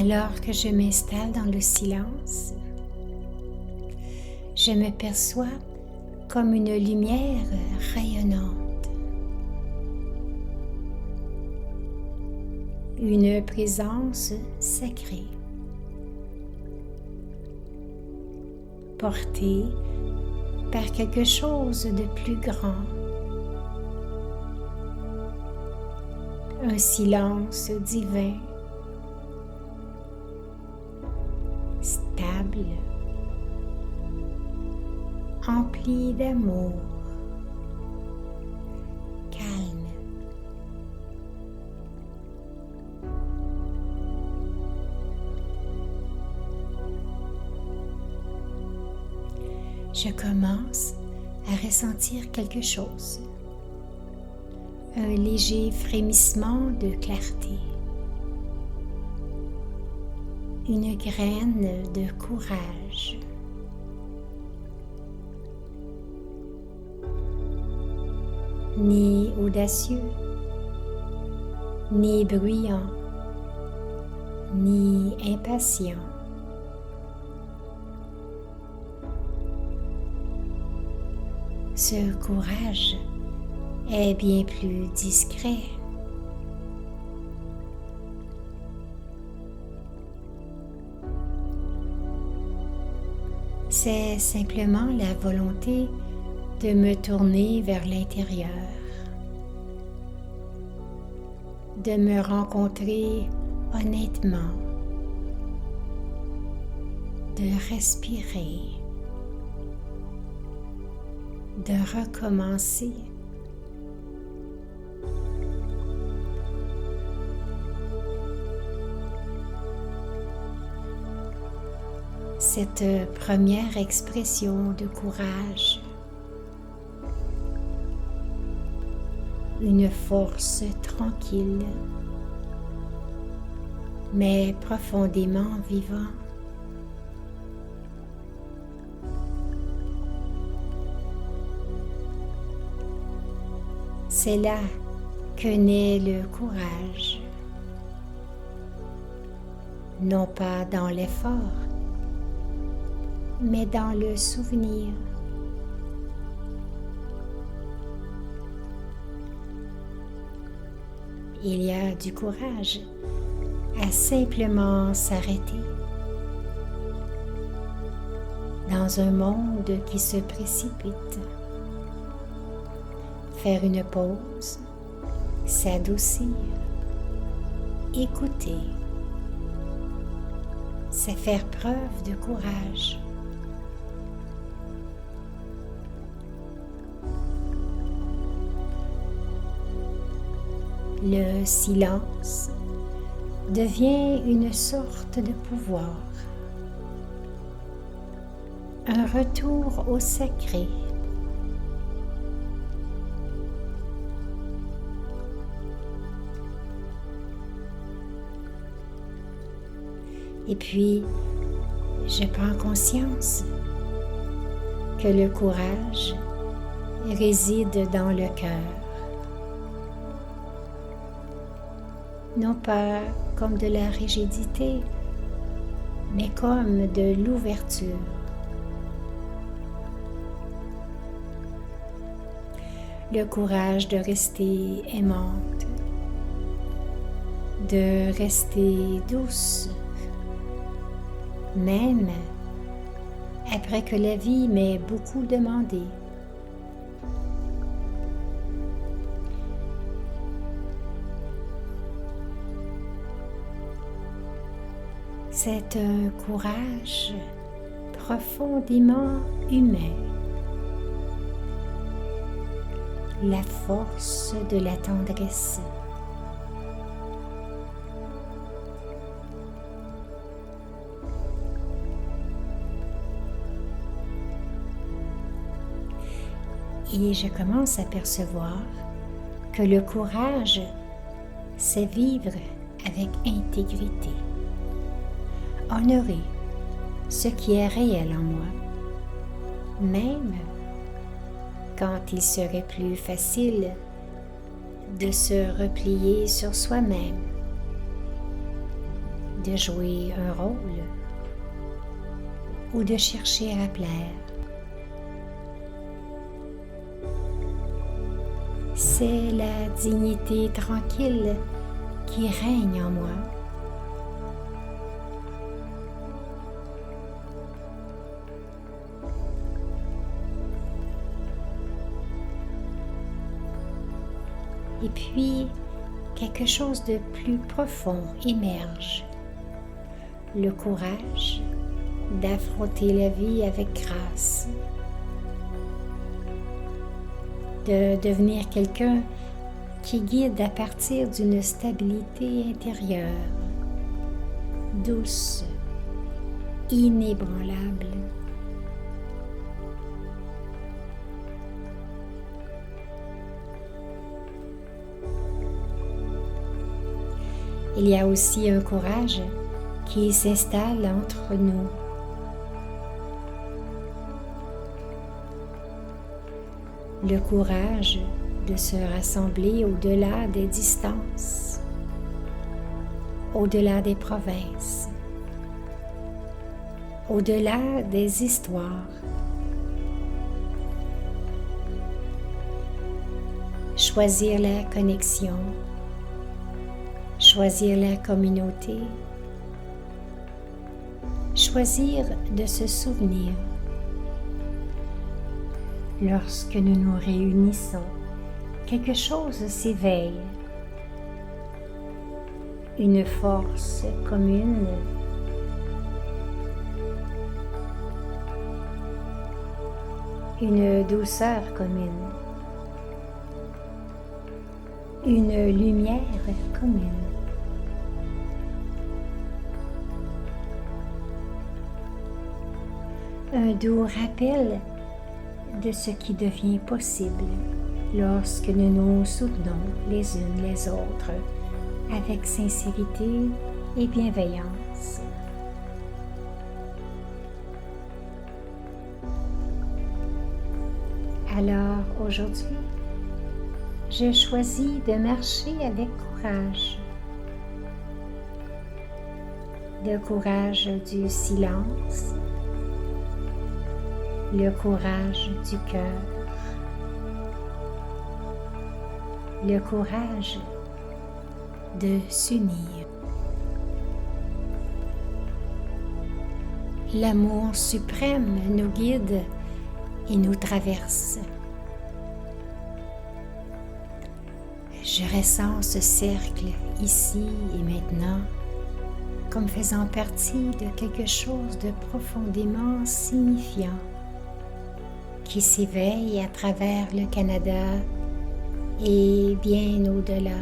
Alors que je m'installe dans le silence, je me perçois comme une lumière rayonnante, une présence sacrée, portée par quelque chose de plus grand, un silence divin, stable, empli d'amour, calme. Je commence à ressentir quelque chose, un léger frémissement de clarté, une graine de courage. Ni audacieux, ni bruyant, ni impatient. Ce courage est bien plus discret. C'est simplement la volonté de me tourner vers l'intérieur, de me rencontrer honnêtement, de respirer, de recommencer. Cette première expression de courage, une force tranquille, mais profondément vivant. C'est là que naît le courage, non pas dans l'effort, mais dans le souvenir. Il y a du courage à simplement s'arrêter dans un monde qui se précipite. Faire une pause, s'adoucir, écouter, c'est faire preuve de courage. Le silence devient une sorte de pouvoir, un retour au sacré. Et puis, je prends conscience que le courage réside dans le cœur. Non pas comme de la rigidité, mais comme de l'ouverture. Le courage de rester aimante, de rester douce, même après que la vie m'ait beaucoup demandé. C'est un courage profondément humain, la force de la tendresse. Et je commence à percevoir que le courage, c'est vivre avec intégrité, honorer ce qui est réel en moi, même quand il serait plus facile de se replier sur soi-même, de jouer un rôle ou de chercher à plaire. C'est la dignité tranquille qui règne en moi. Et puis, quelque chose de plus profond émerge. Le courage d'affronter la vie avec grâce. De devenir quelqu'un qui guide à partir d'une stabilité intérieure, douce, inébranlable. Il y a aussi un courage qui s'installe entre nous. Le courage de se rassembler au-delà des distances, au-delà des provinces, au-delà des histoires. Choisir la connexion, choisir la communauté, choisir de se souvenir. Lorsque nous nous réunissons, quelque chose s'éveille, une force commune, une douceur commune, une lumière commune. Un doux rappel de ce qui devient possible lorsque nous nous soutenons les unes les autres avec sincérité et bienveillance. Alors aujourd'hui, je choisis de marcher avec courage. Le courage du silence, le courage du cœur, le courage de s'unir. L'amour suprême nous guide et nous traverse. Je ressens ce cercle ici et maintenant comme faisant partie de quelque chose de profondément signifiant qui s'éveille à travers le Canada et bien au-delà.